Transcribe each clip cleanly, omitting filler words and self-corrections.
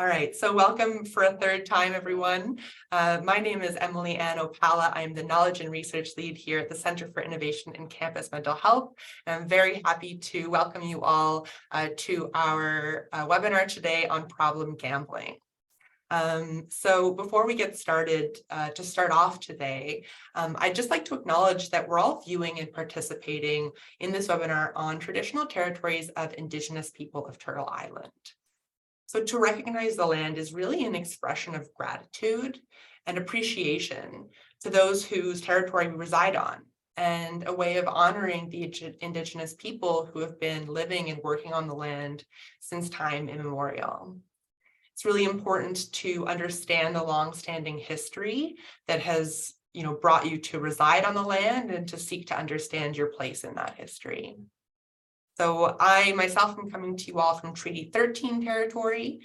All right, so welcome for a third time, everyone. My name is Emily Ann Opala. I'm the Knowledge and Research Lead here at the Center for Innovation in Campus Mental Health. And I'm very happy to welcome you all to our webinar today on problem gambling. So before we get started, to start off today, I'd just like to acknowledge that we're all viewing and participating in this webinar on traditional territories of Indigenous people of Turtle Island. So to recognize the land is really an expression of gratitude and appreciation to those whose territory we reside on, and a way of honoring the Indigenous people who have been living and working on the land since time immemorial. It's really important to understand the long-standing history that has, brought you to reside on the land and to seek to understand your place in that history. So I myself am coming to you all from Treaty 13 territory,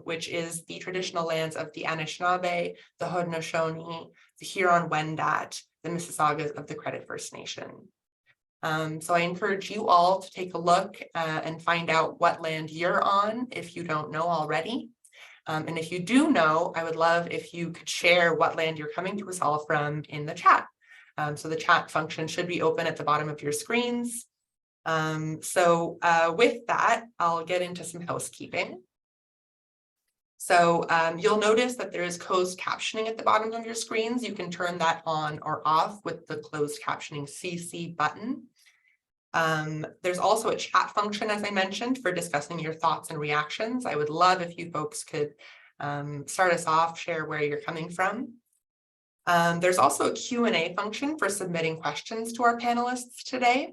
which is the traditional lands of the Anishinaabe, the Haudenosaunee, the Huron-Wendat, the Mississaugas of the Credit First Nation. So I encourage you all to take a look and find out what land you're on if you don't know already. And if you do know, I would love if you could share what land you're coming to us all from in the chat. So the chat function should be open at the bottom of your screens. With that, I'll get into some housekeeping. So you'll notice that there is closed captioning at the bottom of your screens. You can turn that on or off with the closed captioning CC button. There's also a chat function, as I mentioned, for discussing your thoughts and reactions. I would love if you folks could start us off, share where you're coming from. There's also a Q&A function for submitting questions to our panelists today.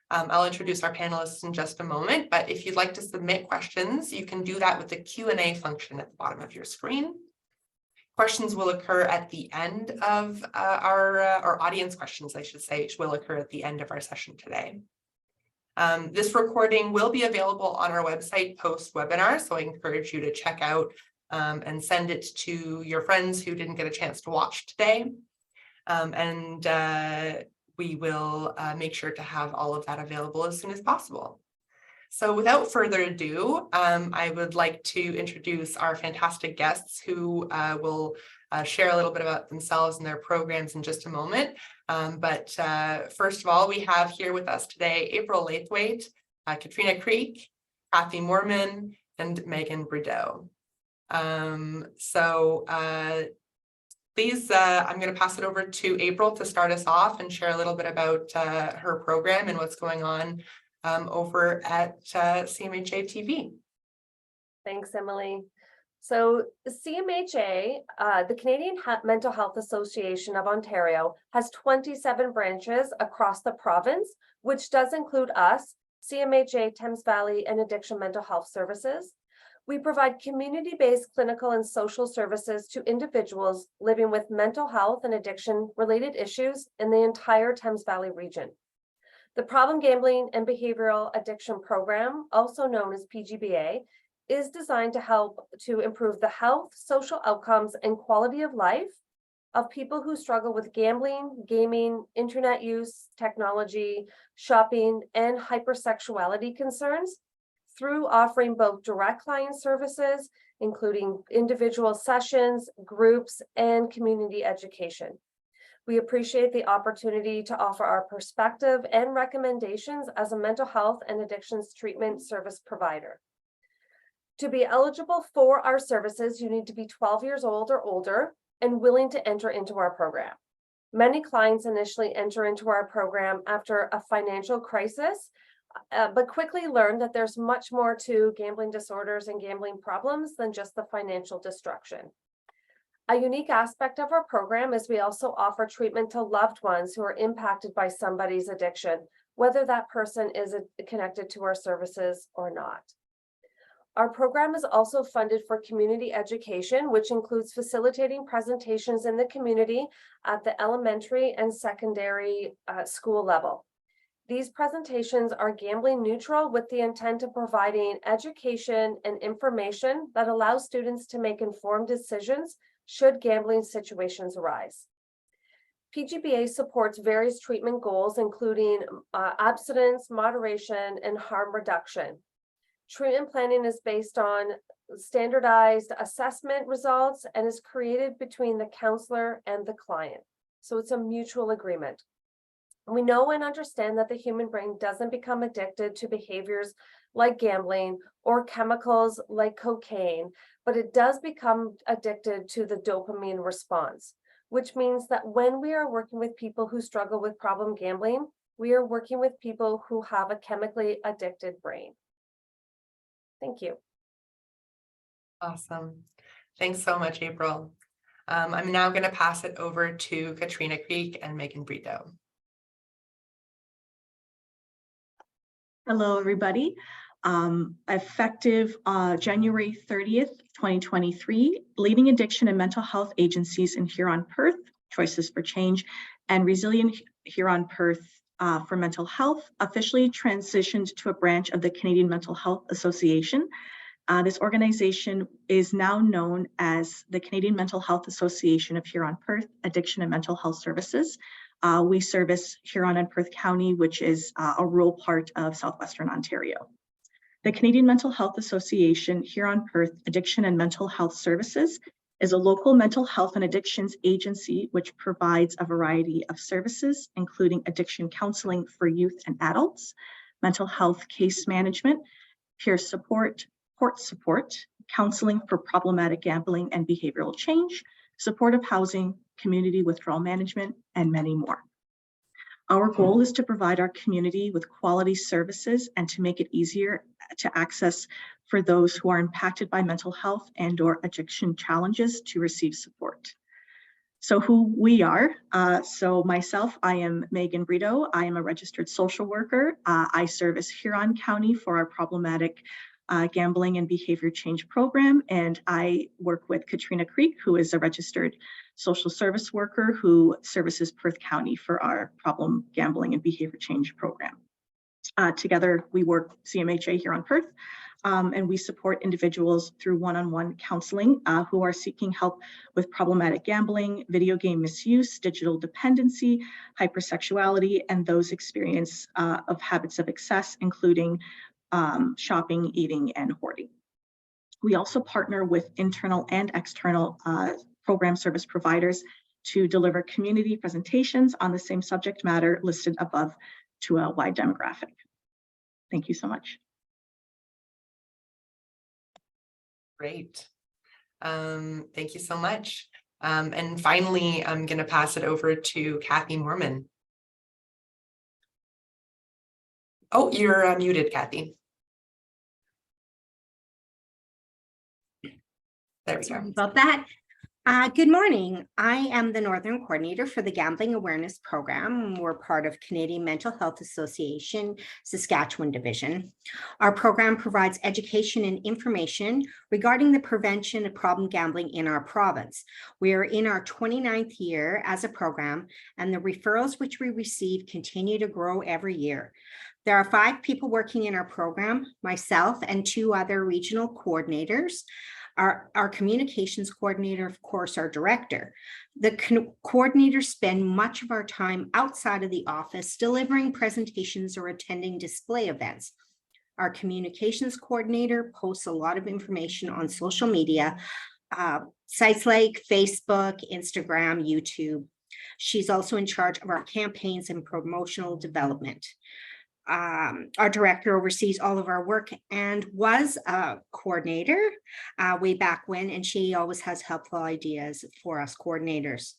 I'll introduce our panelists in just a moment, but if you'd like to submit questions, you can do that with the Q&A function at the bottom of your screen. Questions will occur at the end of our audience questions, I should say, will occur at the end of our session today. This recording will be available on our website post-webinar, so I encourage you to check out and send it to your friends who didn't get a chance to watch today. We will make sure to have all of that available as soon as possible. So without further ado, I would like to introduce our fantastic guests who will share a little bit about themselves and their programs in just a moment. But first of all, we have here with us today April Lathwaite, Katrina Creek, Kathy Moorman, and Megan Brudeau. Please, I'm going to pass it over to April to start us off and share a little bit about her program and what's going on over at CMHA TV. Thanks, Emily. So CMHA, the Canadian Mental Health Association of Ontario, has 27 branches across the province, which does include us, CMHA Thames Valley and Addiction Mental Health Services. We provide community-based clinical and social services to individuals living with mental health and addiction-related issues in the entire Thames Valley region. The Problem Gambling and Behavioral Addiction Program, also known as PGBA, is designed to help to improve the health, social outcomes, and quality of life of people who struggle with gambling, gaming, internet use, technology, shopping, and hypersexuality concerns, through offering both direct client services, including individual sessions, groups, and community education. We appreciate the opportunity to offer our perspective and recommendations as a mental health and addictions treatment service provider. To be eligible for our services, you need to be 12 years old or older and willing to enter into our program. Many clients initially enter into our program after a financial crisis, but quickly learn that there's much more to gambling disorders and gambling problems than just the financial destruction. A unique aspect of our program is we also offer treatment to loved ones who are impacted by somebody's addiction, whether that person is connected to our services or not. Our program is also funded for community education, which includes facilitating presentations in the community at the elementary and secondary school level. These presentations are gambling neutral with the intent of providing education and information that allows students to make informed decisions should gambling situations arise. PGBA supports various treatment goals, including abstinence, moderation, and harm reduction. Treatment planning is based on standardized assessment results and is created between the counselor and the client. So it's a mutual agreement. We know and understand that the human brain doesn't become addicted to behaviors like gambling or chemicals like cocaine, but it does become addicted to the dopamine response, which means that when we are working with people who struggle with problem gambling, we are working with people who have a chemically addicted brain. Thank you. Awesome. Thanks so much, April. I'm now going to pass it over to Katrina Creek and Megan Brito. Hello, everybody. Effective January 30th, 2023, leading addiction and mental health agencies in Huron-Perth, Choices for Change, and Resilient Huron-Perth for Mental Health officially transitioned to a branch of the Canadian Mental Health Association. This organization is now known as the Canadian Mental Health Association of Huron-Perth Addiction and Mental Health Services. We service Huron and Perth County, which is a rural part of southwestern Ontario. The Canadian Mental Health Association Huron-Perth Addiction and Mental Health Services is a local mental health and addictions agency which provides a variety of services, including addiction counseling for youth and adults, mental health case management, peer support, court support, counseling for problematic gambling and behavioral change, supportive housing, community withdrawal management, and many more. Our goal is to provide our community with quality services and to make it easier to access for those who are impacted by mental health and/or addiction challenges to receive support. So who we are, so myself, I am Megan Brito. I am a registered social worker. I service Huron County for our problematic gambling and behavior change program. And I work with Katrina Creek, who is a registered social service worker who services Perth County for our problem gambling and behavior change program. Together, we work CMHA Huron-Perth, and we support individuals through one-on-one counseling who are seeking help with problematic gambling, video game misuse, digital dependency, hypersexuality, and those experience of habits of excess, including shopping, eating, and hoarding. We also partner with internal and external program service providers to deliver community presentations on the same subject matter listed above to a wide demographic. Thank you so much. Great. Thank you so much. And finally, I'm going to pass it over to Kathy Mormon. Oh, you're muted, Kathy. There we Sorry go. about that. Good morning. I am the Northern Coordinator for the Gambling Awareness Program. We're part of Canadian Mental Health Association, Saskatchewan Division. Our program provides education and information regarding the prevention of problem gambling in our province. We are in our 29th year as a program, and the referrals which we receive continue to grow every year. There are 5 people working in our program, myself and 2 other regional coordinators. Our communications coordinator, of course, our director. The coordinators spend much of our time outside of the office delivering presentations or attending display events. Our communications coordinator posts a lot of information on social media, sites like Facebook, Instagram, YouTube. She's also in charge of our campaigns and promotional development. Our director oversees all of our work and was a coordinator way back when, and she always has helpful ideas for us coordinators.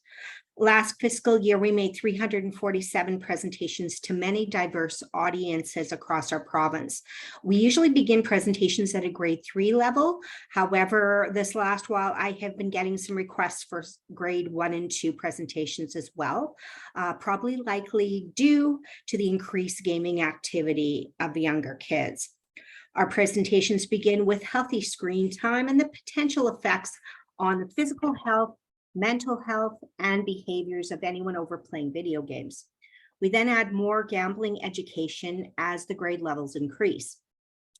Last fiscal year, we made 347 presentations to many diverse audiences across our province. We usually begin presentations at a grade 3 level. However, this last while, I have been getting some requests for grade 1 and 2 presentations as well, probably likely due to the increased gaming activity of the younger kids. Our presentations begin with healthy screen time and the potential effects on the physical health, mental health, and behaviors of anyone overplaying video games. We then add more gambling education as the grade levels increase.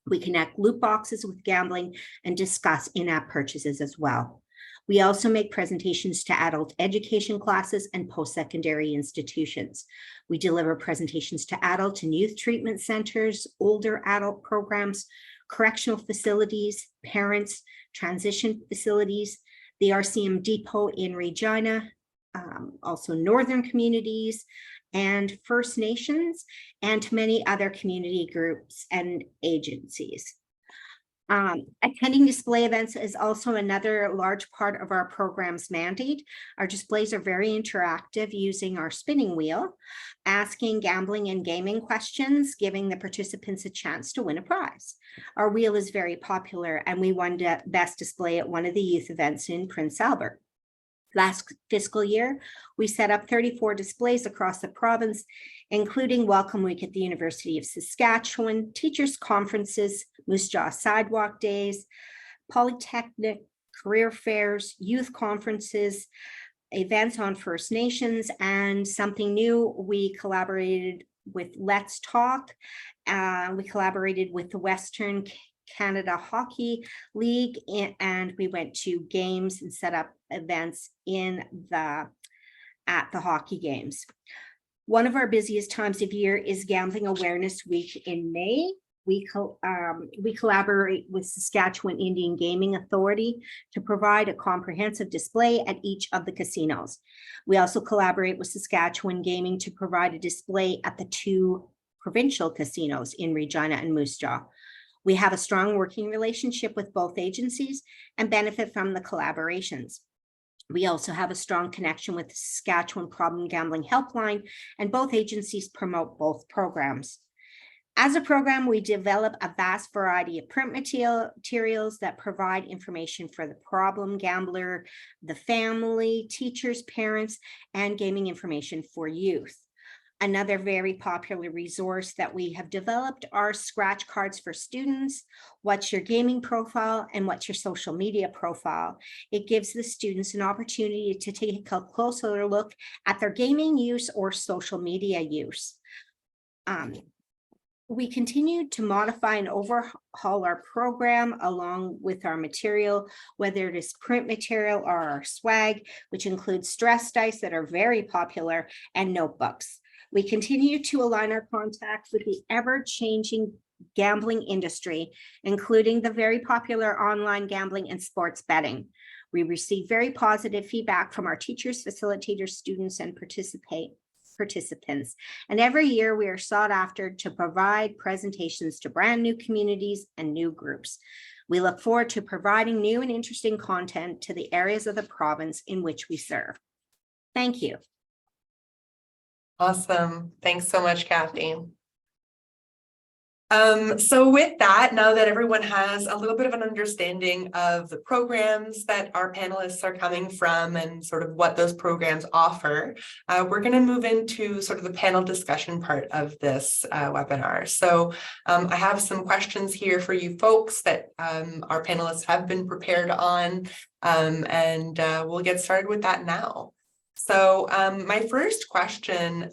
We connect loot boxes with gambling and discuss in-app purchases as well. We also make presentations to adult education classes and post-secondary institutions. We deliver presentations to adult and youth treatment centers, older adult programs. correctional facilities, parents, transition facilities, the RCM depot in Regina, also northern communities and First Nations, and many other community groups and agencies. Attending display events is also another large part of our program's mandate. Our displays are very interactive, using our spinning wheel, asking gambling and gaming questions, giving the participants a chance to win a prize. Our wheel is very popular, and we won the best display at one of the youth events in Prince Albert. Last fiscal year, we set up 34 displays across the province, including Welcome Week at the University of Saskatchewan, teachers' conferences, Moose Jaw Sidewalk Days, Polytechnic career fairs, youth conferences, events on First Nations, and something new, we collaborated with Let's Talk. We collaborated with the Western Canada Hockey League, and we went to games and set up events at the hockey games. One of our busiest times of year is Gambling Awareness Week in May. We collaborate with Saskatchewan Indian Gaming Authority to provide a comprehensive display at each of the casinos. We also collaborate with Saskatchewan Gaming to provide a display at the 2 provincial casinos in Regina and Moose Jaw. We have a strong working relationship with both agencies and benefit from the collaborations. We also have a strong connection with the Saskatchewan Problem Gambling Helpline, and both agencies promote both programs. As a program, we develop a vast variety of print materials that provide information for the problem gambler, the family, teachers, parents, and gaming information for youth. Another very popular resource that we have developed are scratch cards for students. What's your gaming profile and what's your social media profile? It gives the students an opportunity to take a closer look at their gaming use or social media use. We continue to modify and overhaul our program along with our material, whether it is print material or our swag, which includes stress dice that are very popular, and notebooks. We continue to align our contacts with the ever-changing gambling industry, including the very popular online gambling and sports betting. We receive very positive feedback from our teachers, facilitators, students, and participants. And every year we are sought after to provide presentations to brand new communities and new groups. We look forward to providing new and interesting content to the areas of the province in which we serve. Thank you. Awesome. Thanks so much, Kathy. So with that, now that everyone has a little bit of an understanding of the programs that our panelists are coming from and sort of what those programs offer, we're going to move into sort of the panel discussion part of this webinar. So I have some questions here for you folks that our panelists have been prepared on, and we'll get started with that now. So my first question,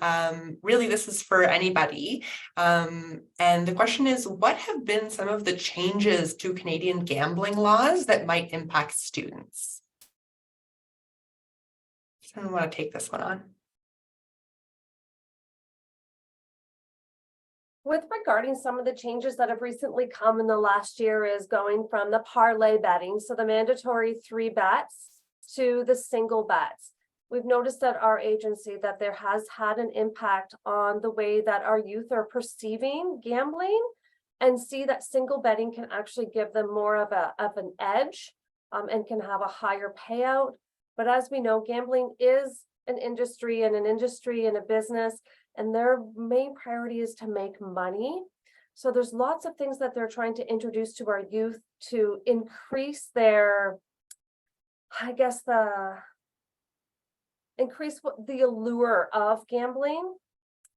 really this is for anybody, and the question is, what have been some of the changes to Canadian gambling laws that might impact students? Someone want to take this one on? With regarding some of the changes that have recently come in the last year is going from the parlay betting, so the mandatory 3 bets, to the single bets. We've noticed at our agency that there has had an impact on the way that our youth are perceiving gambling, and see that single betting can actually give them more of an edge and can have a higher payout. But as we know, gambling is an industry and a business, and their main priority is to make money. So there's lots of things that they're trying to introduce to our youth to increase their, increase the allure of gambling.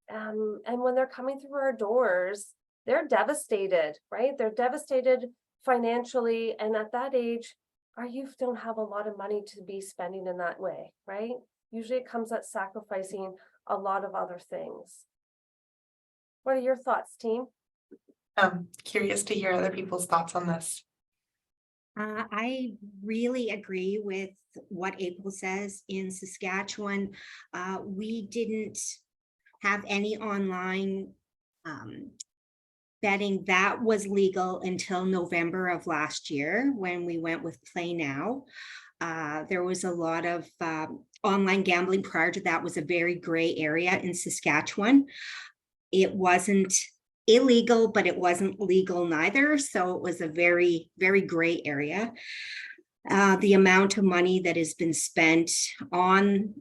And when they're coming through our doors, they're devastated, right? They're devastated financially. And at that age, our youth don't have a lot of money to be spending in that way, right? Usually it comes at sacrificing a lot of other things. What are your thoughts, team? I'm curious to hear other people's thoughts on this. I really agree with what April says. In Saskatchewan, we didn't have any online betting, that was legal until November of last year when we went with Play Now. There was a lot of online gambling prior to that. Was a very gray area in Saskatchewan. It wasn't illegal, but it wasn't legal neither. So it was a very, very gray area. The amount of money that has been spent on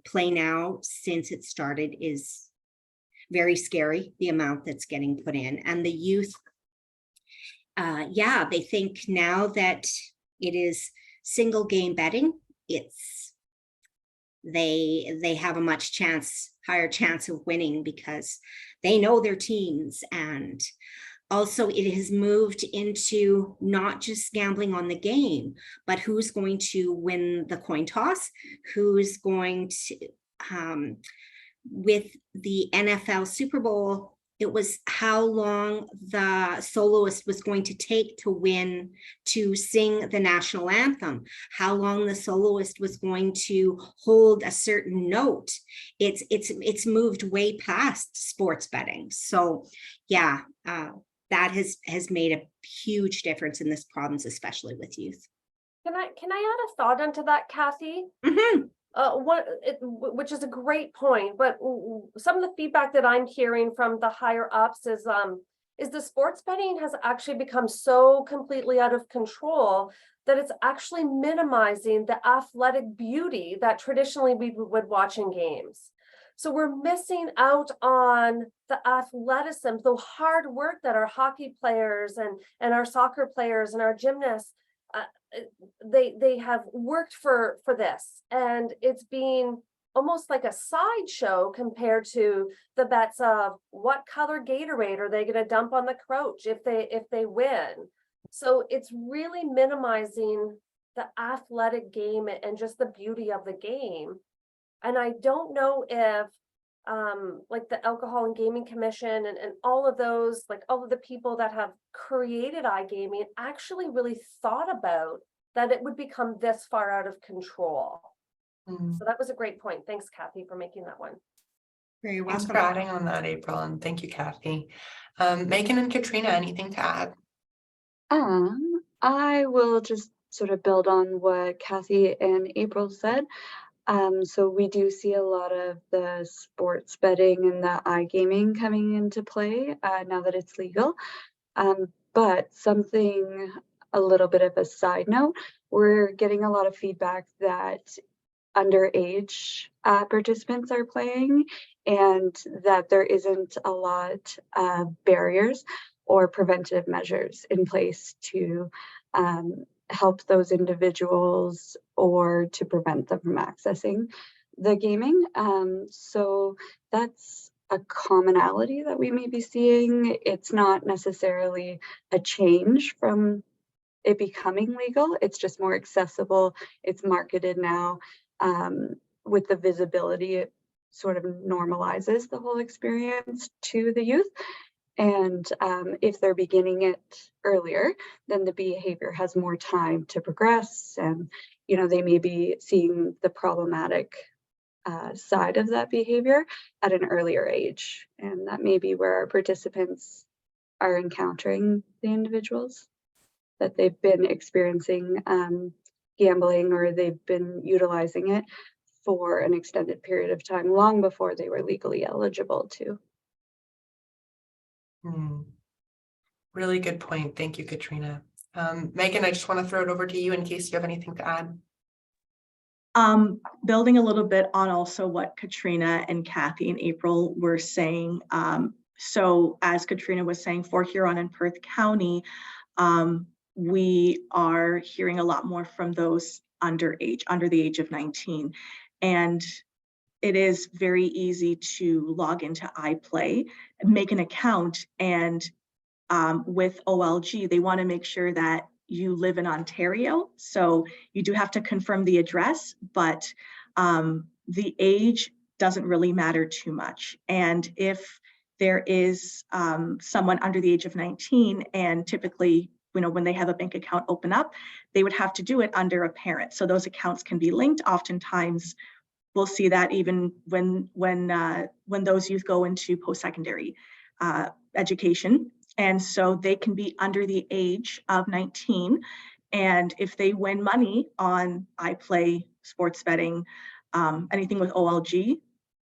Play Now since it started is very scary, the amount that's getting put in. And the youth, they think now that it is single game betting, they have a much higher chance of winning because they know their teams. And also it has moved into not just gambling on the game, but who's going to win the coin toss, who's going to, with the NFL Super Bowl, it was how long the soloist was going to take to sing the national anthem, how long the soloist was going to hold a certain note. It's moved way past sports betting. So yeah, that has made a huge difference in this province, especially with youth. Can I add a thought onto that, Kathy? Mm-hmm. Which is a great point, but some of the feedback that I'm hearing from the higher ups is the sports betting has actually become so completely out of control that it's actually minimizing the athletic beauty that traditionally we would watch in games. So we're missing out on the athleticism, the hard work that our hockey players and our soccer players and our gymnasts, they have worked for this, and it's being almost like a sideshow compared to the bets of what color Gatorade are they going to dump on the coach if they win. So it's really minimizing the athletic game and just the beauty of the game. And I don't know if like the Alcohol and Gaming Commission and all of those, like all of the people that have created iGaming actually really thought about that it would become this far out of control. So that was a great point. Thanks, Kathy, for making that one. Very Thanks welcome. for adding on that, April, and thank you, Kathy. Megan and Katrina, anything to add? I will just sort of build on what Kathy and April said. So we do see a lot of the sports betting and the iGaming coming into play now that it's legal. But something, a little bit of a side note, we're getting a lot of feedback that underage participants are playing and that there isn't a lot of barriers or preventative measures in place to help those individuals or to prevent them from accessing the gaming. So that's a commonality that we may be seeing. It's not necessarily a change from it becoming legal. It's just more accessible. It's marketed now. With the visibility, it sort of normalizes the whole experience to the youth. And if they're beginning it earlier, then the behavior has more time to progress. And, you know, they may be seeing the problematic side of that behavior at an earlier age. And that may be where our participants are encountering the individuals, that they've been experiencing gambling or they've been utilizing it for an extended period of time, long before they were legally eligible to. Really good point. Thank you, Katrina. Megan, I just want to throw it over to you in case you have anything to add. Building a little bit on also what Katrina and Kathy and April were saying. So as Katrina was saying, for Huron and Perth County, we are hearing a lot more from those under the age of 19. And it is very easy to log into iPlay, make an account, and with OLG, they want to make sure that you live in Ontario. So you do have to confirm the address, but the age doesn't really matter too much. And if there is someone under the age of 19, and typically, you know, when they have a bank account open up, they would have to do it under a parent. So those accounts can be linked. Oftentimes, we'll see that even when those youth go into post-secondary education. And so they can be under the age of 19. And if they win money on iPlay, sports betting, anything with OLG,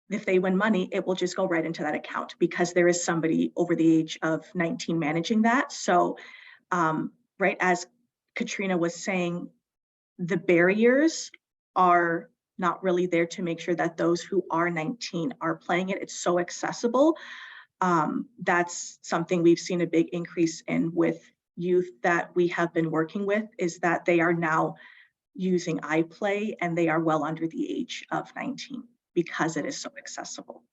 if they win money, it will just go right into that account because there is somebody over the age of 19 managing that. So, right, as Katrina was saying, the barriers are not really there to make sure that those who are 19 are playing it. It's so accessible. That's something we've seen a big increase in with youth that we have been working with, is that they are now using iPlay and they are well under the age of 19 because it is so accessible.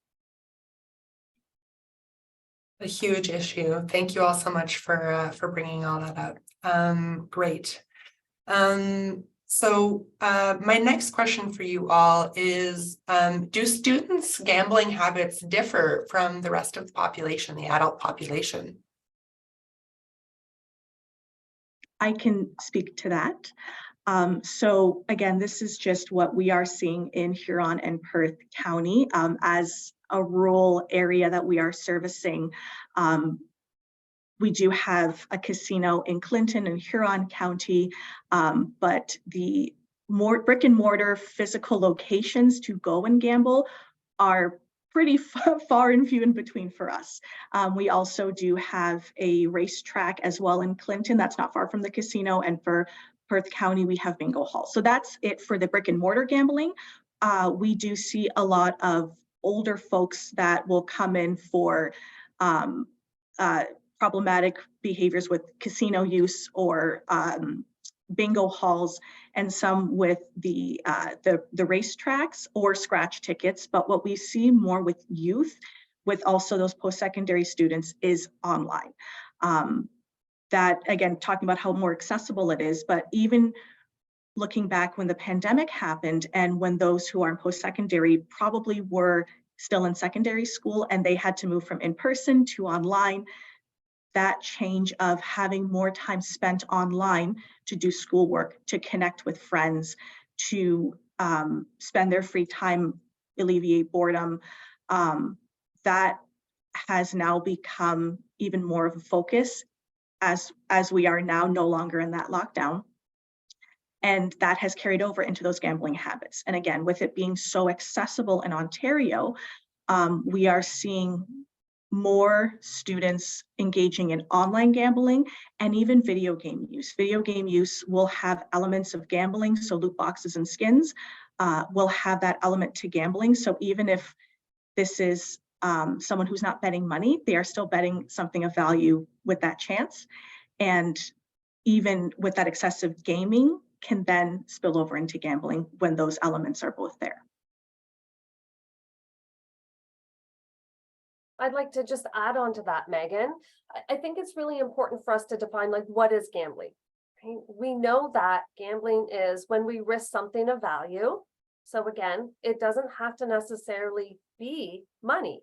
A huge issue. Thank you all so much for bringing all that up. Great. So my next question for you all is, do students' gambling habits differ from the rest of the population, the adult population? I can speak to that. So again, this is just what we are seeing in Huron and Perth County as a rural area that we are servicing. We do have a casino in Clinton and Huron County, but the more brick and mortar physical locations to go and gamble are pretty far and few in between for us. We also do have a racetrack as well in Clinton. That's not far from the casino. And for Perth County, we have bingo halls. So that's it for the brick and mortar gambling. We do see a lot of older folks that will come in for problematic behaviors with casino use or bingo halls, and some with the racetracks or scratch tickets. But what we see more with youth, with also those post-secondary students, is online. That, again, talking about how more accessible it is, but even looking back when the pandemic happened and when those who are in post-secondary probably were still in secondary school and they had to move from in-person to online, that change of having more time spent online to do schoolwork, to connect with friends, to spend their free time, alleviate boredom, that has now become even more of a focus as we are now no longer in that lockdown. And that has carried over into those gambling habits. And again, with it being so accessible in Ontario, we are seeing more students engaging in online gambling and even video game use. Video game use will have elements of gambling, so loot boxes and skins will have that element to gambling. So even if this is someone who's not betting money, they are still betting something of value with that chance. And even with that excessive gaming can then spill over into gambling when those elements are both there. I'd like to just add on to that, Megan. I think it's really important for us to define, like, what is gambling? Okay? We know that gambling is when we risk something of value. So again, it doesn't have to necessarily be money.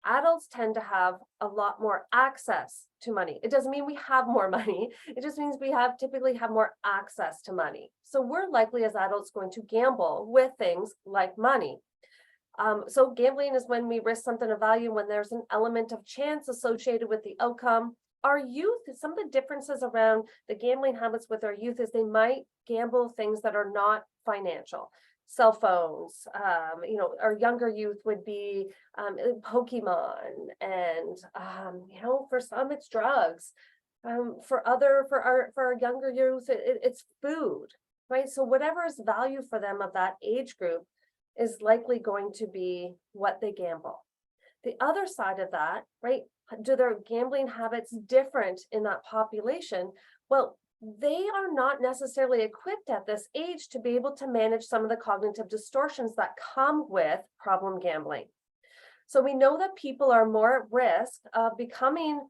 Adults tend to have a lot more access to money. It doesn't mean we have more money. It just means we typically have more access to money. So we're likely as adults going to gamble with things like money. So gambling is when we risk something of value, when there's an element of chance associated with the outcome. Our youth, some of the differences around the gambling habits with our youth is they might gamble things that are not financial. Cell phones, our younger youth would be Pokemon, and for some it's drugs. For our younger youth, it's food, right? So whatever is value for them of that age group is likely going to be what they gamble. The other side of that, right? Do their gambling habits different in that population? Well, they are not necessarily equipped at this age to be able to manage some of the cognitive distortions that come with problem gambling. So we know that people are more at risk of becoming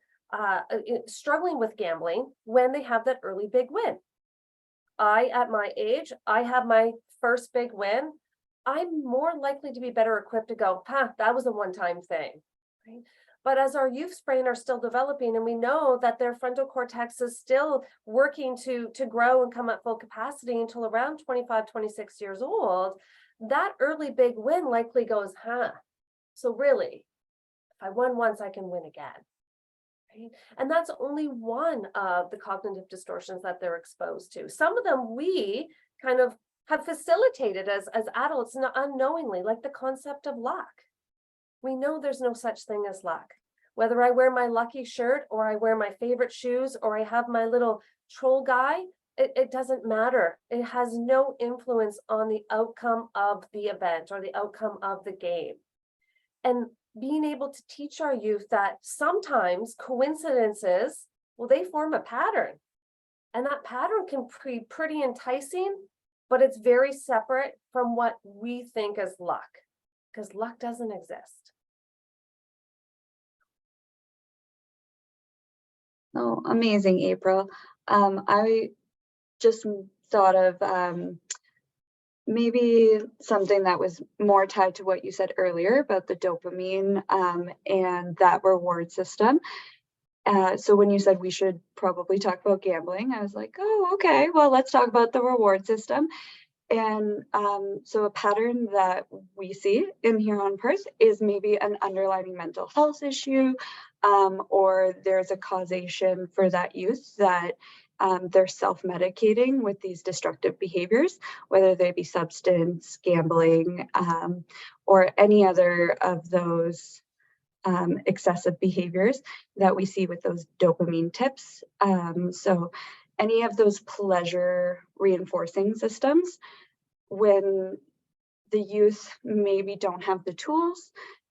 struggling with gambling when they have that early big win. At my age, I have my first big win. I'm more likely to be better equipped to go, that was a one-time thing. Right? But as our youth's brain are still developing, and we know that their frontal cortex is still working to grow and come at full capacity until around 25, 26 years old, that early big win likely goes, so really, if I won once, I can win again. Right? And that's only one of the cognitive distortions that they're exposed to. Some of them we kind of have facilitated as adults unknowingly, like the concept of luck. We know there's no such thing as luck. Whether I wear my lucky shirt or I wear my favorite shoes or I have my little troll guy, it doesn't matter. It has no influence on the outcome of the event or the outcome of the game. And being able to teach our youth that sometimes coincidences, well, they form a pattern. And that pattern can be pretty enticing, but it's very separate from what we think as luck, because luck doesn't exist. Oh, amazing, April. I just thought of maybe something that was more tied to what you said earlier about the dopamine and that reward system. So when you said we should probably talk about gambling, I was like, oh, okay, well, let's talk about the reward system. And so a pattern that we see in Huron-Perth is maybe an underlying mental health issue, or there's a causation for that youth that they're self-medicating with these destructive behaviors, whether they be substance, gambling, or any other of those excessive behaviors that we see with those dopamine tips. So any of those pleasure reinforcing systems, when the youth maybe don't have the tools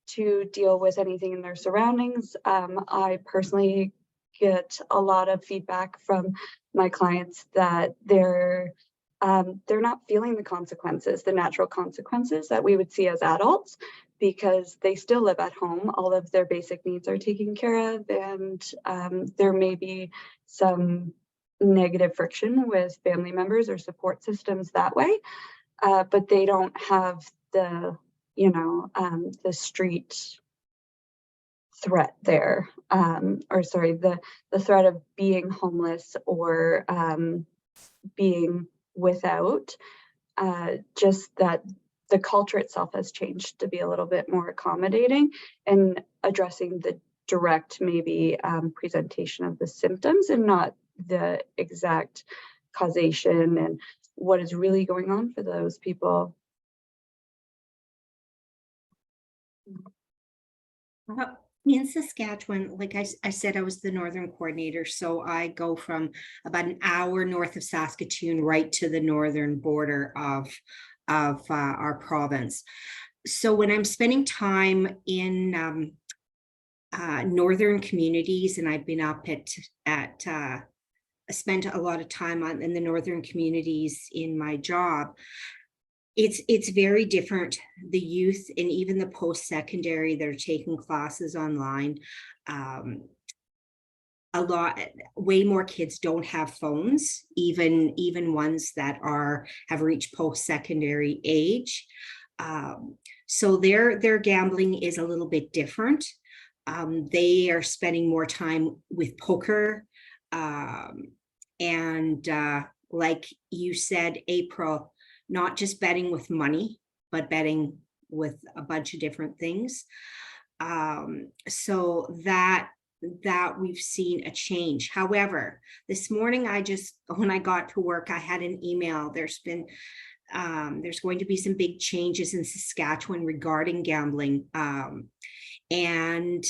to deal with anything in their surroundings, I personally get a lot of feedback from my clients that they're not feeling the consequences, the natural consequences that we would see as adults, because they still live at home. All of their basic needs are taken care of, and there may be some negative friction with family members or support systems that way, but they don't have the, the street threat there, or sorry, the threat of being homeless or being without, just that the culture itself has changed to be a little bit more accommodating and addressing the direct maybe presentation of the symptoms and not the exact causation and what is really going on for those people. In Saskatchewan, like I said, I was the northern coordinator, so I go from about an hour north of Saskatoon right to the northern border of our province. So when I'm spending time in northern communities, and I've been up at spent a lot of time in the northern communities in my job, it's very different. The youth and even the post-secondary that are taking classes online, way more kids don't have phones, even ones that have reached post-secondary age. So their gambling is a little bit different. They are spending more time with poker, and like you said, April, not just betting with money, but betting with a bunch of different things. So that we've seen a change. However, this morning, when I got to work, I had an email. There's going to be some big changes in Saskatchewan regarding gambling. And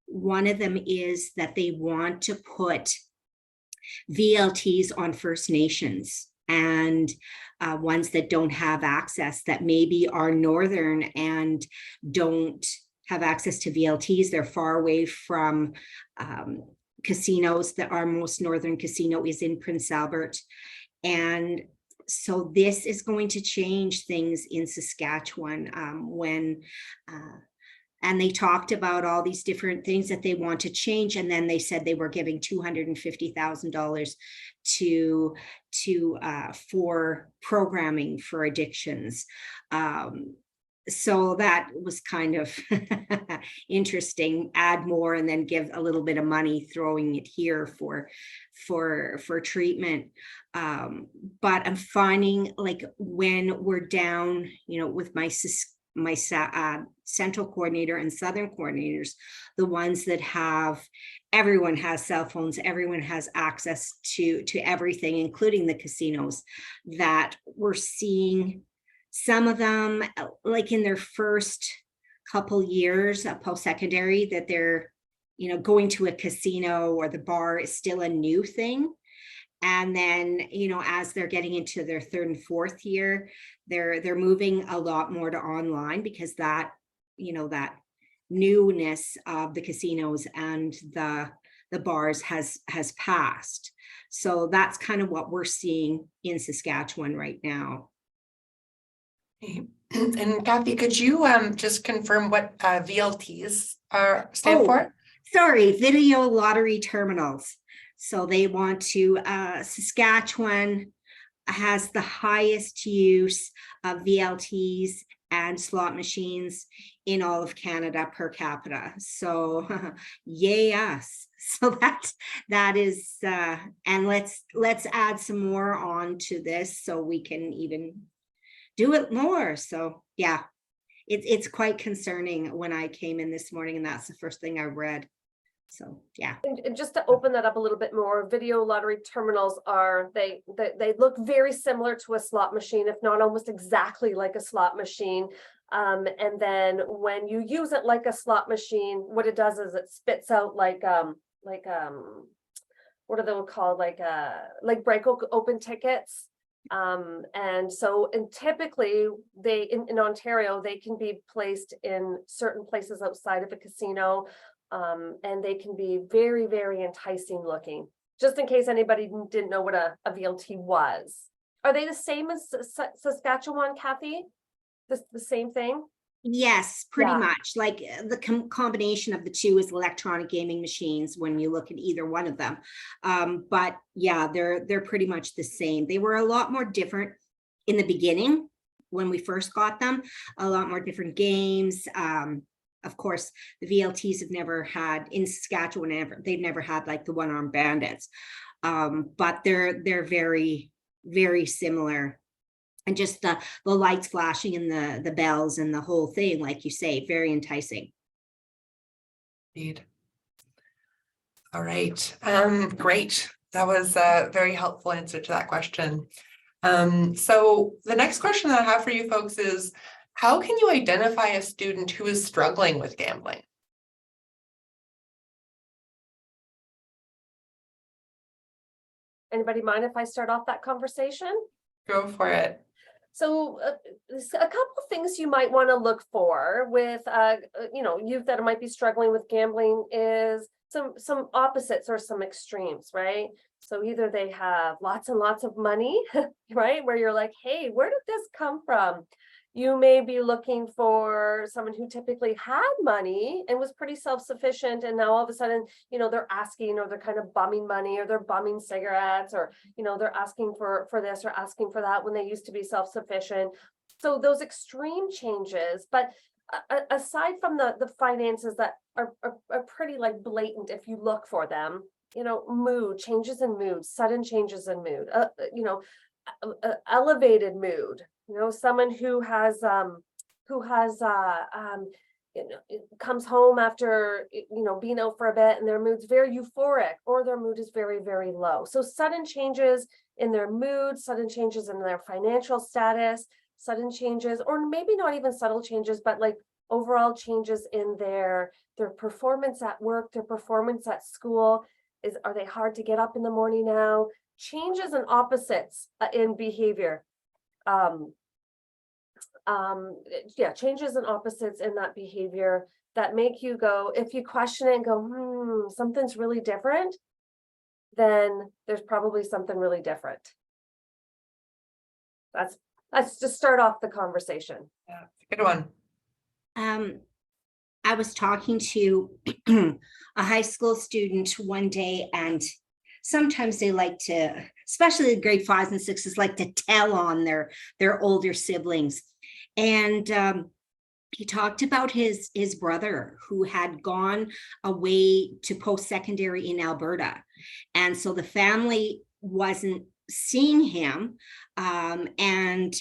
one of them is that they want to put VLTs on First Nations and ones that don't have access, that maybe are northern and don't have access to VLTs. They're far away from casinos. Our most northern casino is in Prince Albert. And so this is going to change things in Saskatchewan and they talked about all these different things that they want to change. And then they said they were giving $250,000 for programming for addictions. So that was kind of interesting. Add more and then give a little bit of money, throwing it here for treatment. But I'm finding, like, when we're down, with central coordinator and southern coordinators, the ones that have, everyone has cell phones, everyone has access to everything, including the casinos, that we're seeing some of them like in their first couple years of post-secondary, that they're, you know, going to a casino or the bar is still a new thing. And then, you know, as they're getting into their third and fourth year, they're moving a lot more to online, because that, you know, that newness of the casinos and the bars has passed. So that's kind of what we're seeing in Saskatchewan right now. Okay. And Kathy, could you just confirm what VLTs stand for? Sorry, video lottery terminals. So they want to, Saskatchewan has the highest use of VLTs and slot machines in all of Canada per capita. So yay us. So that is, and let's add some more on to this so we can even do it more. So yeah, it's quite concerning when I came in this morning, and that's the first thing I read. So yeah. And just to open that up a little bit more, video lottery terminals are, they look very similar to a slot machine, if not almost exactly like a slot machine. And then when you use it like a slot machine, what it does is it spits out like what are they called, like break open tickets. And typically they in Ontario, they can be placed in certain places outside of a casino. And they can be very, very enticing looking. Just in case anybody didn't know what a VLT was. Are they the same as Saskatchewan, Kathy? The same thing? Yes, pretty Yeah. much. Like the combination of the two is electronic gaming machines when you look at either one of them. But yeah, they're pretty much the same. They were a lot more different in the beginning when we first got them. A lot more different games. Of course, the VLTs have never had in Saskatchewan. They've never had like the one-armed bandits, but they're very, very similar. And just the lights flashing and the bells and the whole thing, like you say, very enticing. Indeed. All right, great. That was a very helpful answer to that question. So the next question that I have for you folks is, how can you identify a student who is struggling with gambling? Anybody mind if I start off that conversation? Go for it. So a couple things you might want to look for with youth that might be struggling with gambling is some opposites or some extremes, right? So either they have lots and lots of money, right? Where you're like, hey, where did this come from? You may be looking for someone who typically had money and was pretty self-sufficient, and now all of a sudden, they're asking, or they're kind of bumming money, or they're bumming cigarettes, or they're asking for this or asking for that when they used to be self-sufficient. So those extreme changes, but aside from the finances that are pretty like blatant if you look for them, mood changes in mood, sudden changes in mood, elevated mood. Someone who comes home after being out for a bit, and their mood's very euphoric, or their mood is very, very low. So sudden changes in their mood, sudden changes in their financial status, sudden changes, or maybe not even subtle changes, but like overall changes in their performance at work, their performance at school. Are they hard to get up in the morning now? Changes and opposites in behavior. Changes and opposites in that behavior that make you go, if you question it and go, something's really different, then there's probably something really different. Let's just start off the conversation. Yeah, good one. I was talking to a high school student one day, and sometimes they like to, especially the grade 5s and 6s, like to tell on their older siblings. And he talked about his brother who had gone away to post-secondary in Alberta. And so the family wasn't seeing him. And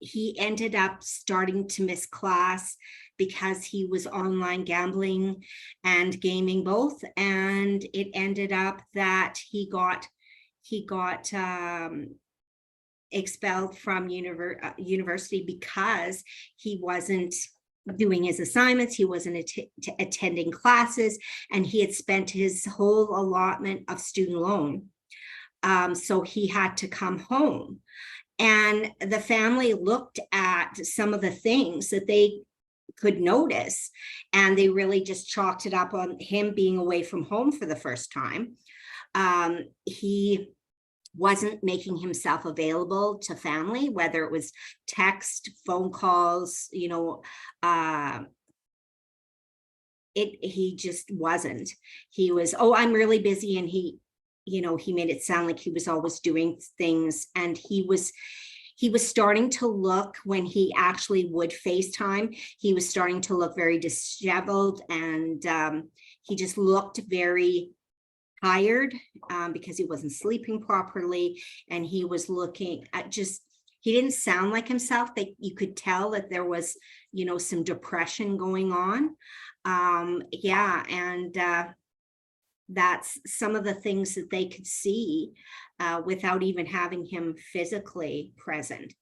he ended up starting to miss class because he was online gambling and gaming both. And it ended up that he got expelled from university because he wasn't doing his assignments, he wasn't attending classes, and he had spent his whole allotment of student loan. So he had to come home. And the family looked at some of the things that they could notice, and they really just chalked it up on him being away from home for the first time. He wasn't making himself available to family, whether it was text, phone calls, you know, he just wasn't. He was, oh, I'm really busy, and he, you know, he made it sound like he was always doing things, and he was starting to look, when he actually would FaceTime, he was starting to look very disheveled, and he just looked very tired because he wasn't sleeping properly, and he was looking at he didn't sound like himself. That you could tell that there was, you know, some depression going on. Yeah, and that's some of the things that they could see without even having him physically present.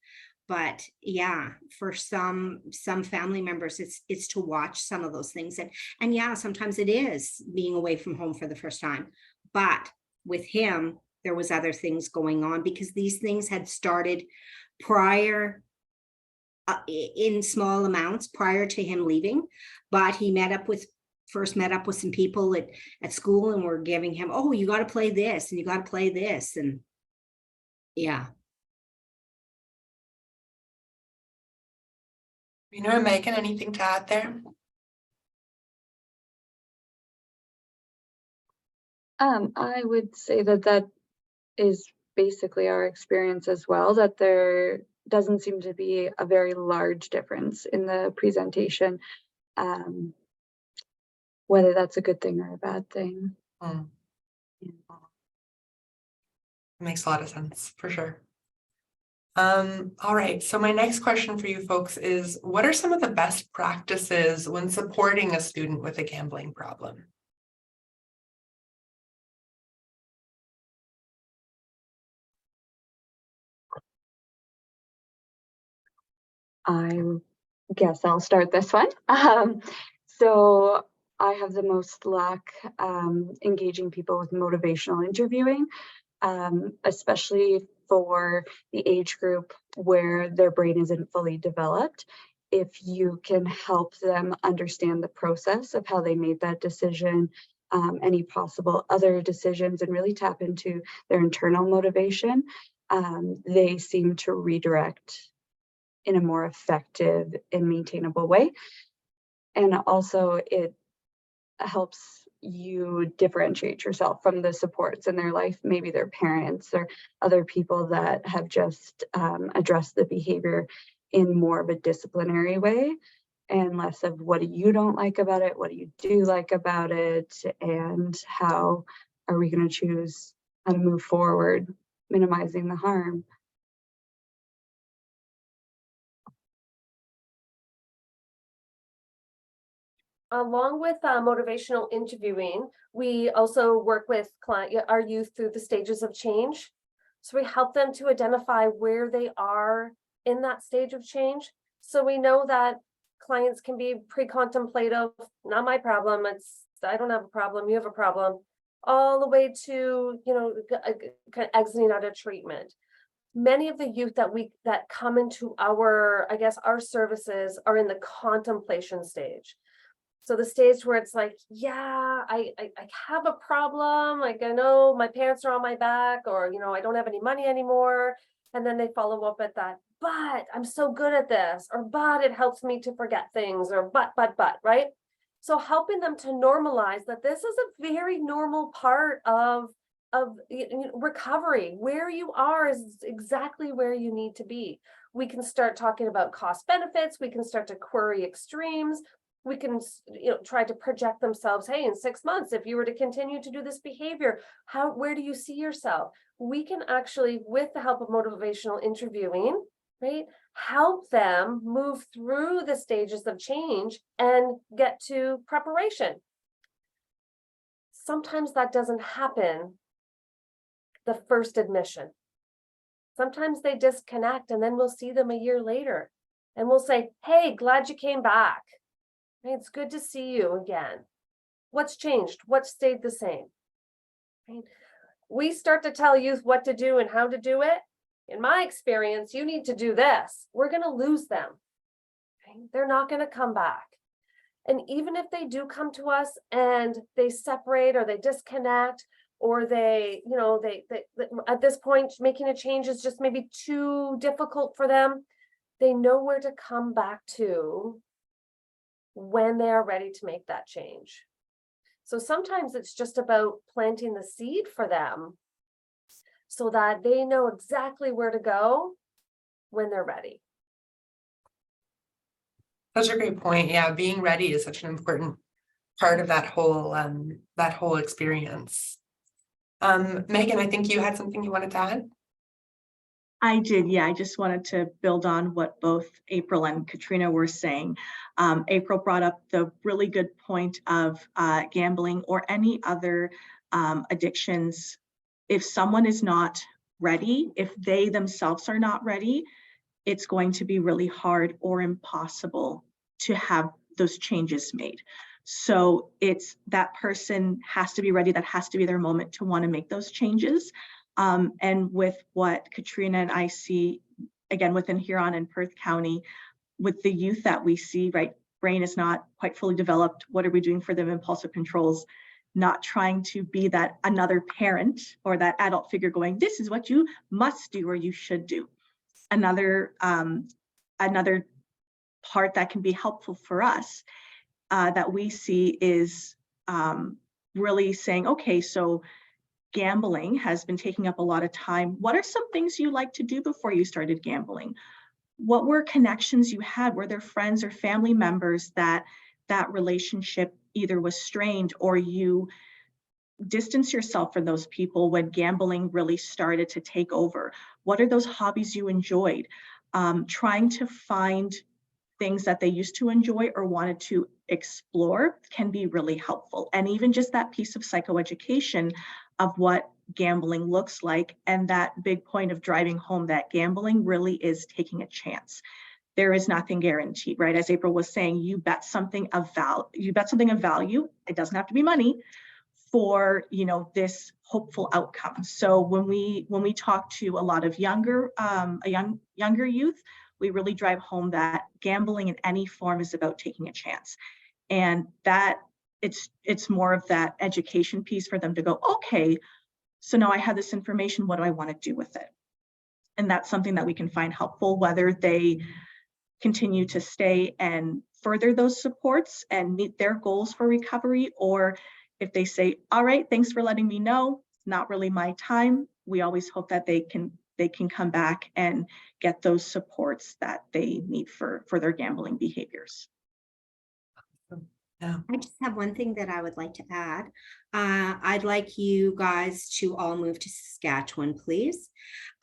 But yeah, for some family members, it's to watch some of those things. And yeah, sometimes it is being away from home for the first time. But with him, there was other things going on, because these things had started prior, in small amounts prior to him leaving. But he first met up with some people at school, and were giving him, oh, you got to play this and you got to play this. And yeah. Rena or Megan, anything to add there? I would say that is basically our experience as well, that there doesn't seem to be a very large difference in the presentation, whether that's a good thing or a bad thing. Yeah. Makes a lot of sense, for sure. All right, so my next question for you folks is, what are some of the best practices when supporting a student with a gambling problem? I guess I'll start this one. So I have the most luck engaging people with motivational interviewing, especially for the age group where their brain isn't fully developed. If you can help them understand the process of how they made that decision, any possible other decisions, and really tap into their internal motivation, they seem to redirect in a more effective and maintainable way. And also it helps you differentiate yourself from the supports in their life, maybe their parents or other people that have just addressed the behavior in more of a disciplinary way, and less of what do you don't like about it, what do you do like about it, and how are we going to choose how to move forward, minimizing the harm. Along with motivational interviewing, we also work with our youth through the stages of change. So we help them to identify where they are in that stage of change. So we know that clients can be pre-contemplative, not my problem, I don't have a problem, you have a problem, all the way to, you know, kind of exiting out of treatment. Many of the youth that come into our services are in the contemplation stage. So the stage where it's like, yeah, I have a problem. Like, I know my parents are on my back, or, you know, I don't have any money anymore. And then they follow up at that, but I'm so good at this, or, but it helps me to forget things, or, but, right? So helping them to normalize that this is a very normal part of recovery. Where you are is exactly where you need to be. We can start talking about cost benefits. We can start to query extremes. We can, you know, try to project themselves. Hey, in 6 months, if you were to continue to do this behavior, where do you see yourself? We can actually, with the help of motivational interviewing, right? Help them move through the stages of change and get to preparation. Sometimes that doesn't happen the first admission. Sometimes they disconnect and then we'll see them a year later and we'll say, hey, glad you came back. Right? It's good to see you again. What's changed? What stayed the same? Right? We start to tell youth what to do and how to do it. In my experience, you need to do this. We're going to lose them. Right? They're not going to come back. And even if they do come to us and they separate or they disconnect, or they at this point, making a change is just maybe too difficult for them, they know where to come back to when they are ready to make that change. So sometimes it's just about planting the seed for them so that they know exactly where to go when they're ready. Such a great point. Yeah, being ready is such an important part of that whole experience. Megan, I think you had something you wanted to add. I did, yeah. I just wanted to build on what both April and Katrina were saying. April brought up the really good point of gambling or any other addictions. If someone is not ready, if they themselves are not ready, it's going to be really hard or impossible to have those changes made. So it's that person has to be ready. That has to be their moment to want to make those changes. And with what Katrina and I see, again, within Huron and Perth County, with the youth that we see, right, brain is not quite fully developed. What are we doing for them? Impulsive controls, not trying to be that another parent or that adult figure going, this is what you must do or you should do. Another part that can be helpful for us that we see is really saying, okay, so gambling has been taking up a lot of time. What are some things you like to do before you started gambling? What were connections you had? Were there friends or family members that relationship either was strained or you distance yourself from those people when gambling really started to take over? What are those hobbies you enjoyed? Trying to find things that they used to enjoy or wanted to explore can be really helpful. And even just that piece of psychoeducation of what gambling looks like, and that big point of driving home that gambling really is taking a chance. There is nothing guaranteed, right? As April was saying, you bet something of value. It doesn't have to be money for, this hopeful outcome. So when we talk to a lot of younger youth, we really drive home that gambling in any form is about taking a chance, and that it's more of that education piece for them to go, okay, so now I have this information, what do I want to do with it? And that's something that we can find helpful, whether they continue to stay and further those supports and meet their goals for recovery, or if they say, all right, thanks for letting me know, not really my time. We always hope that they can come back and get those supports that they need for their gambling behaviors. Yeah. I just have one thing that I would like to add. I'd like you guys to all move to Saskatchewan, please.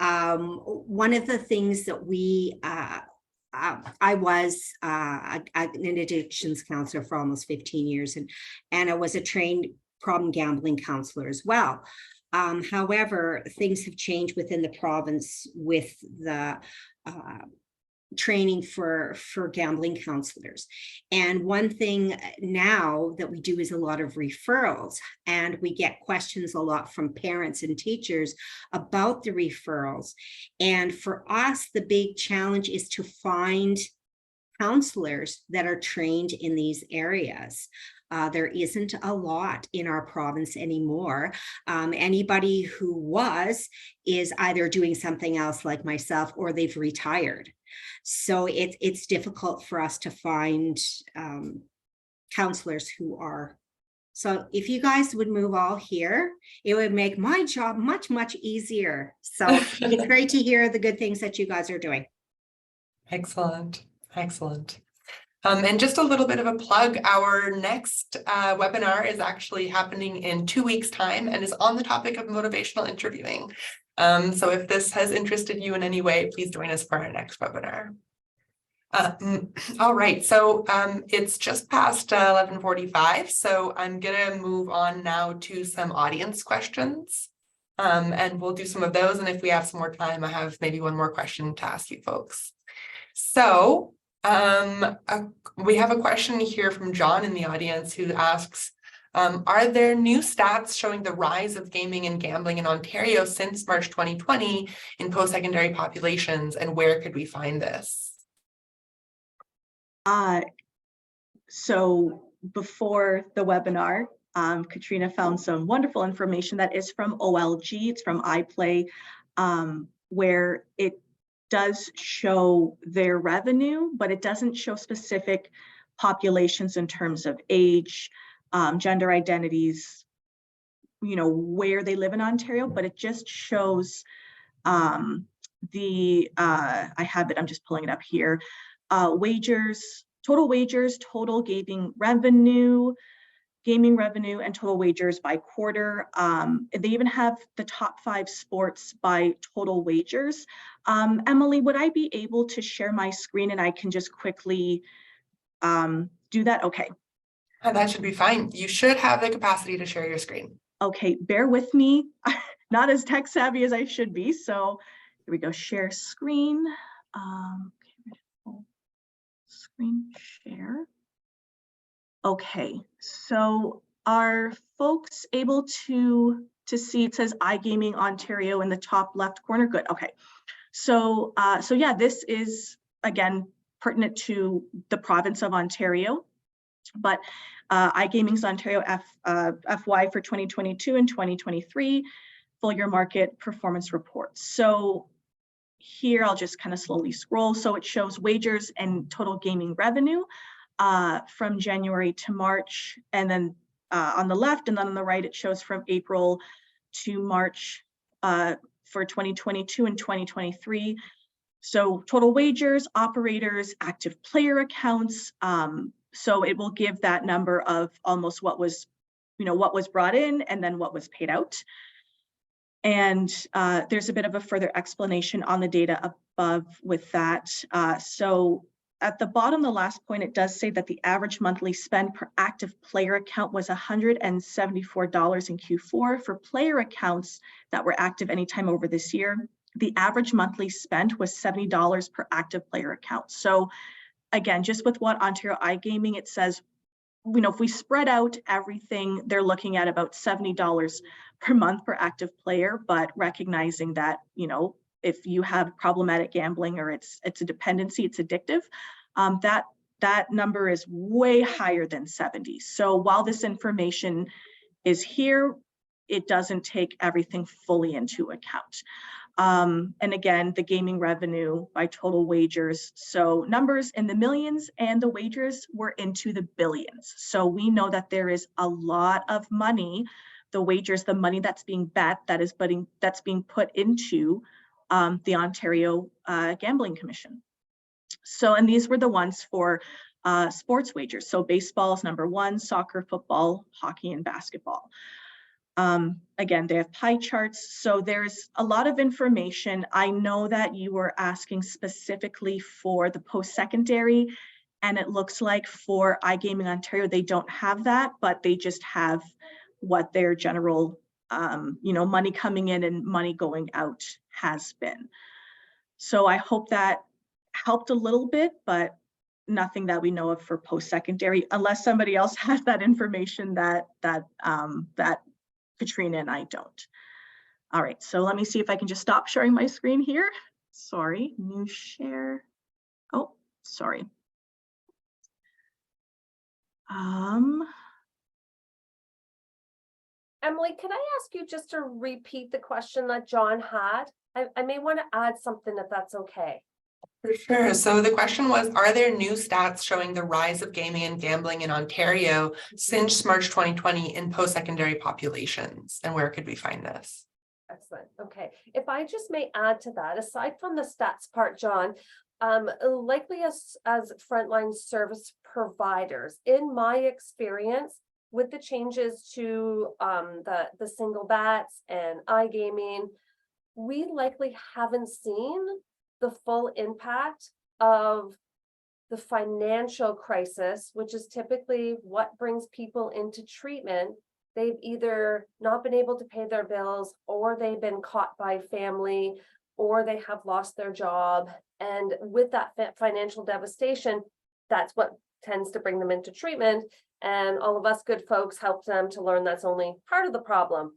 One of the things that I was an addictions counselor for almost 15 years, and I was a trained problem gambling counselor as well. However, things have changed within the province with the training for gambling counselors. And one thing now that we do is a lot of referrals, and we get questions a lot from parents and teachers about the referrals. And for us, the big challenge is to find counselors that are trained in these areas. There isn't a lot in our province anymore. Anybody who is either doing something else like myself, or they've retired. So it's difficult for us to find counselors who are. So if you guys would move all here, it would make my job much, much easier. So it's great to hear the good things that you guys are doing. Excellent. Excellent. And just a little bit of a plug, our next webinar is actually happening in 2 weeks' time and is on the topic of motivational interviewing. So if this has interested you in any way, please join us for our next webinar. All right, so it's just past 11:45, so I'm gonna move on now to some audience questions. And we'll do some of those, and if we have some more time, I have maybe one more question to ask you folks. So we have a question here from John in the audience who asks, are there new stats showing the rise of gaming and gambling in Ontario since March 2020 in post-secondary populations, and where could we find this? So before the webinar, Katrina found some wonderful information that is from OLG, it's from iPlay, where it does show their revenue, but it doesn't show specific populations in terms of age, gender identities, you know, where they live in Ontario, but it just shows I have it, I'm just pulling it up here, wagers, total wagers, total gaming revenue, and total wagers by quarter. They even have the top 5 sports by total wagers. Emily, would I be able to share my screen and I can just quickly do that? Okay. That should be fine. You should have the capacity to share your screen. Okay, bear with me. Not as tech savvy as I should be. So here we go, share screen. Screen share. Okay, so are folks able to see, it says iGaming Ontario in the top left corner? Good, okay. So, so yeah, this is again pertinent to the province of Ontario, but iGaming's Ontario FY for 2022 and 2023 full year market performance reports. So here I'll just kind of slowly scroll. So it shows wagers and total gaming revenue from January to March, and then on the left, and then on the right, it shows from April to March for 2022 and 2023. So total wagers, operators, active player accounts. So it will give that number of almost what was, you know, what was brought in and then what was paid out. And there's a bit of a further explanation on the data above with that. So at the bottom, the last point, it does say that the average monthly spend per active player account was $174 in Q4. For player accounts that were active anytime over this year, the average monthly spend was $70 per active player account. So again, just with what Ontario iGaming, it says, you know, if we spread out everything, they're looking at about $70 per month per active player, but recognizing that, you know, if you have problematic gambling or it's a dependency, it's addictive, that number is way higher than 70. So while this information is here, it doesn't take everything fully into account. And again, the gaming revenue by total wagers. So numbers in the millions and the wagers were into the billions. So we know that there is a lot of money, the wagers, the money that's being bet, that's being put into the Ontario Gambling Commission. So, and these were the ones for sports wagers. So baseball is number 1, soccer, football, hockey, and basketball. Again, they have pie charts. So there's a lot of information. I know that you were asking specifically for the post-secondary, and it looks like for iGaming Ontario, they don't have that, but they just have what their general, you know, money coming in and money going out has been. So I hope that helped a little bit, but nothing that we know of for post-secondary, unless somebody else has that information that Katrina and I don't. All right, so let me see if I can just stop sharing my screen here. Sorry, new share. Oh, sorry. Emily, can I ask you just to repeat the question that John had? I may want to add something if that's okay. For sure. So the question was, are there new stats showing the rise of gaming and gambling in Ontario since March 2020 in post-secondary populations? And where could we find this? Excellent. Okay. If I just may add to that, aside from the stats part, John, Likely as frontline service providers, in my experience, with the changes to the single bets and iGaming, we likely haven't seen the full impact of the financial crisis, which is typically what brings people into treatment. They've either not been able to pay their bills, or they've been caught by family, or they have lost their job. And with that financial devastation, that's what tends to bring them into treatment. And all of us good folks help them to learn that's only part of the problem.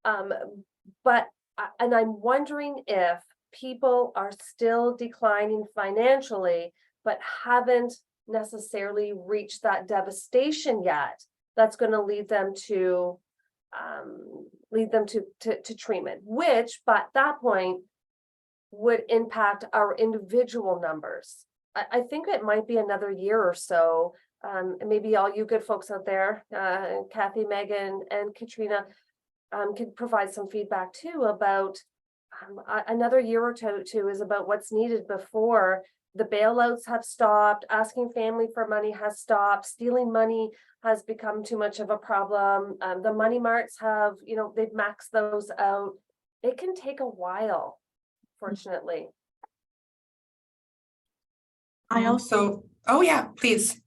And I'm wondering if people are still declining financially, but haven't necessarily reached that devastation yet. That's going to lead them to treatment, which, by that point, would impact our individual numbers. I think it might be another year or so. Maybe all you good folks out there, Kathy, Megan, and Katrina, could provide some feedback too about another year or two is about what's needed before the bailouts have stopped, asking family for money has stopped, stealing money has become too much of a problem. The money marts have, they've maxed those out. It can take a while, fortunately. I also, oh yeah, please.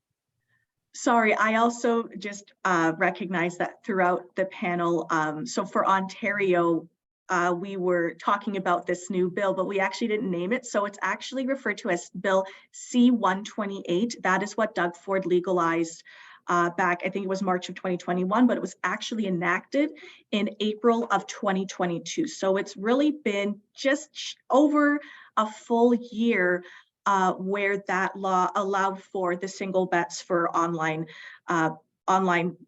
Sorry, I also just recognize that throughout the panel. So for Ontario, we were talking about this new bill, but we actually didn't name it. So it's actually referred to as Bill C-128. That is what Doug Ford legalized back, I think it was March of 2021, but it was actually enacted in April of 2022. So it's really been just over a full year where that law allowed for the single bets for online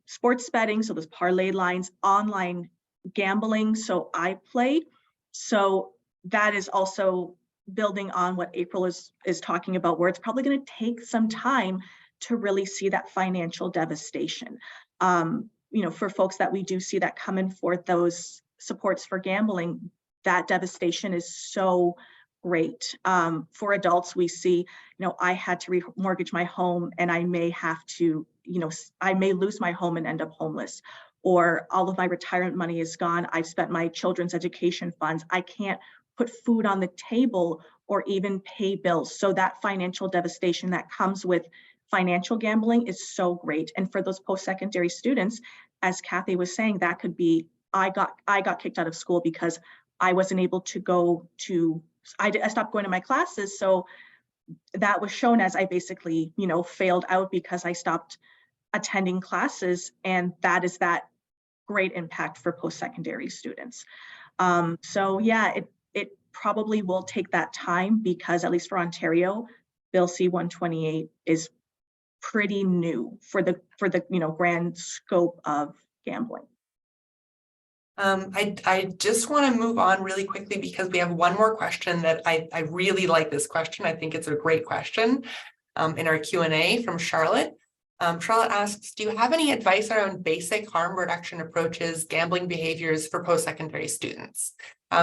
sports betting. So there's parlay lines, online gambling, so iPlay. So that is also building on what April is talking about, where it's probably going to take some time to really see that financial devastation. For folks that we do see that coming for those supports for gambling, that devastation is so great. For adults, we see, I had to remortgage my home, and I may have to, I may lose my home and end up homeless, or all of my retirement money is gone. I've spent my children's education funds. I can't put food on the table or even pay bills. So that financial devastation that comes with financial gambling is so great. And for those post-secondary students, as Kathy was saying, that could be, I got kicked out of school because I wasn't able to go to, I stopped going to my classes. So that was shown as I basically, failed out because I stopped attending classes, and that is that great impact for post-secondary students. So yeah, it probably will take that time, because at least for Ontario, Bill C-128 is pretty new for the grand scope of gambling. I just want to move on really quickly, because we have one more question that I really like this question. I think it's a great question in our Q&A from Charlotte. Charlotte asks, do you have any advice around basic harm reduction approaches, gambling behaviors for post-secondary students?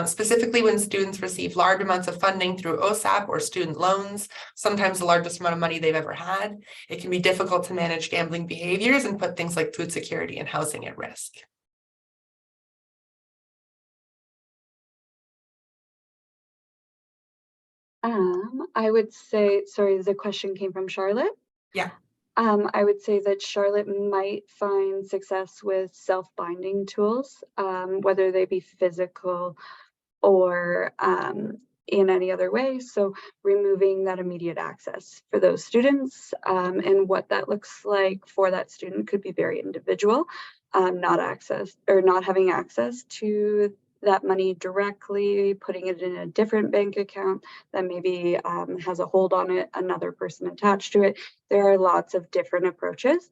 Specifically when students receive large amounts of funding through OSAP or student loans, sometimes the largest amount of money they've ever had, it can be difficult to manage gambling behaviors and put things like food security and housing at risk. I would say, sorry, the question came from Charlotte? Yeah. I would say that Charlotte might find success with self-binding tools, whether they be physical or in any other way. So removing that immediate access for those students, and what that looks like for that student could be very individual. Not having access to that money directly, putting it in a different bank account that maybe has a hold on it, another person attached to it. There are lots of different approaches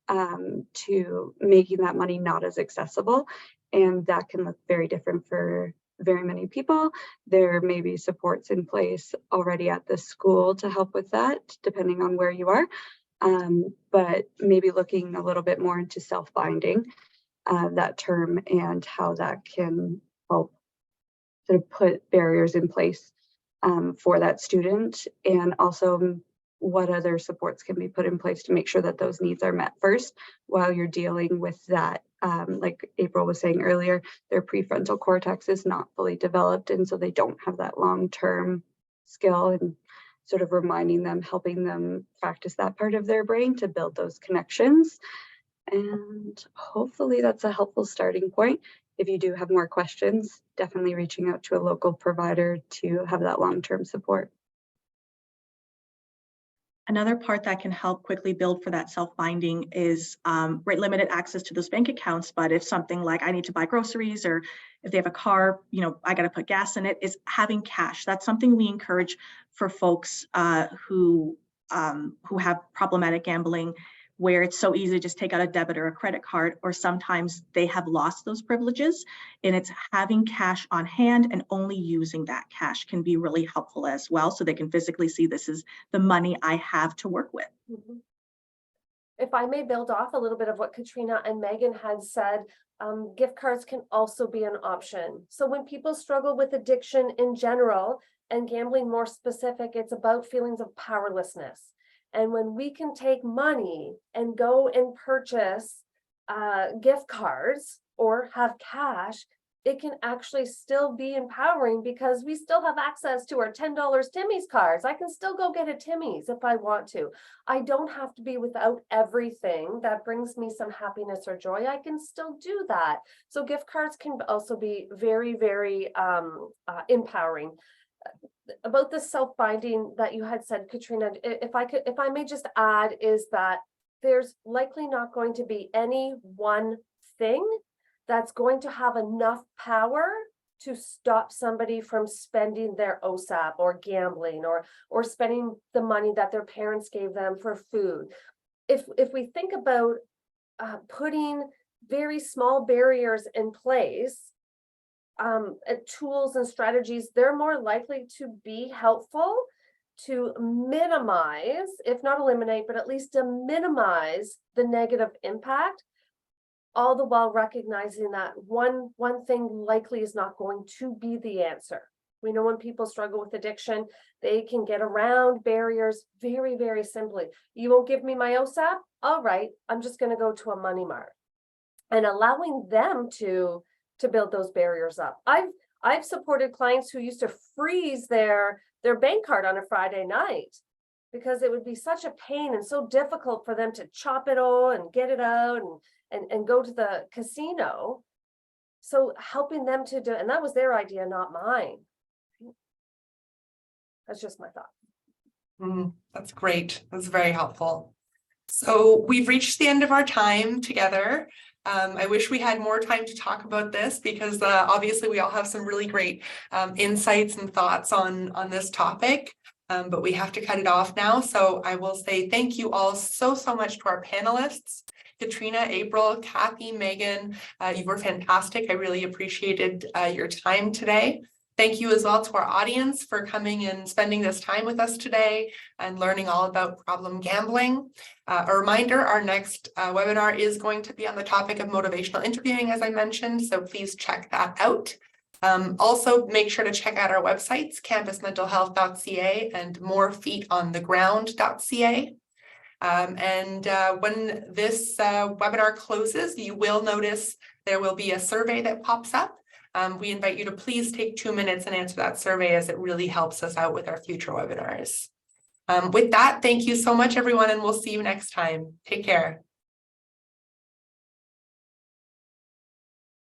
to making that money not as accessible, and that can look very different for very many people. There may be supports in place already at the school to help with that, depending on where you are, but maybe looking a little bit more into self-binding, that term, and how that can help sort of put barriers in place for that student, and also what other supports can be put in place to make sure that those needs are met first while you're dealing with that. Like April was saying earlier, their prefrontal cortex is not fully developed, and so they don't have that long-term skill, and sort of reminding them, helping them practice that part of their brain to build those connections. And hopefully that's a helpful starting point. If you do have more questions, definitely reaching out to a local provider to have that long-term support. Another part that can help quickly build for that self-binding is rate limited access to those bank accounts. But if something like I need to buy groceries, or if they have a car, I got to put gas in it, is having cash. That's something we encourage for folks who have problematic gambling, where it's so easy to just take out a debit or a credit card, or sometimes they have lost those privileges, and it's having cash on hand and only using that cash can be really helpful as well, so they can physically see this is the money I have to work with. Mhm. If I may build off a little bit of what Katrina and Megan had said, gift cards can also be an option. So when people struggle with addiction in general and gambling more specific, it's about feelings of powerlessness. And when we can take money and go and purchase gift cards or have cash, it can actually still be empowering, because we still have access to our $10 Timmy's cards. I can still go get a Timmy's if I want to. I don't have to be without everything that brings me some happiness or joy. I can still do that. So gift cards can also be very, very empowering. About the self-binding that you had said, Katrina, if I may just add, is that there's likely not going to be any one thing that's going to have enough power to stop somebody from spending their OSAP or gambling or spending the money that their parents gave them for food. If we think about putting very small barriers in place, tools and strategies, they're more likely to be helpful to minimize, if not eliminate, but at least to minimize the negative impact, all the while recognizing that one thing likely is not going to be the answer. We know when people struggle with addiction, they can get around barriers very, very simply. You won't give me my OSAP? All right, I'm just going to go to a money mart. And allowing them to build those barriers up. I've supported clients who used to freeze their bank card on a Friday night because it would be such a pain and so difficult for them to chop it all and get it out and go to the casino. So helping them to do, and that was their idea, not mine. That's just my thought. That's great. That's very helpful. So we've reached the end of our time together. I wish we had more time to talk about this, because obviously we all have some really great insights and thoughts on this topic, but we have to cut it off now. So I will say thank you all so much to our panelists. Katrina, April, Kathy, Megan, you were fantastic. I really appreciated your time today. Thank you as well to our audience for coming and spending this time with us today and learning all about problem gambling. A reminder, our next webinar is going to be on the topic of motivational interviewing, as I mentioned, so please check that out. Also, make sure to check out our websites, campusmentalhealth.ca and morefeetontheground.ca. When this webinar closes, you will notice there will be a survey that pops up. We invite you to please take 2 minutes and answer that survey, as it really helps us out with our future webinars. With that, thank you so much, everyone, and we'll see you next time. Take care.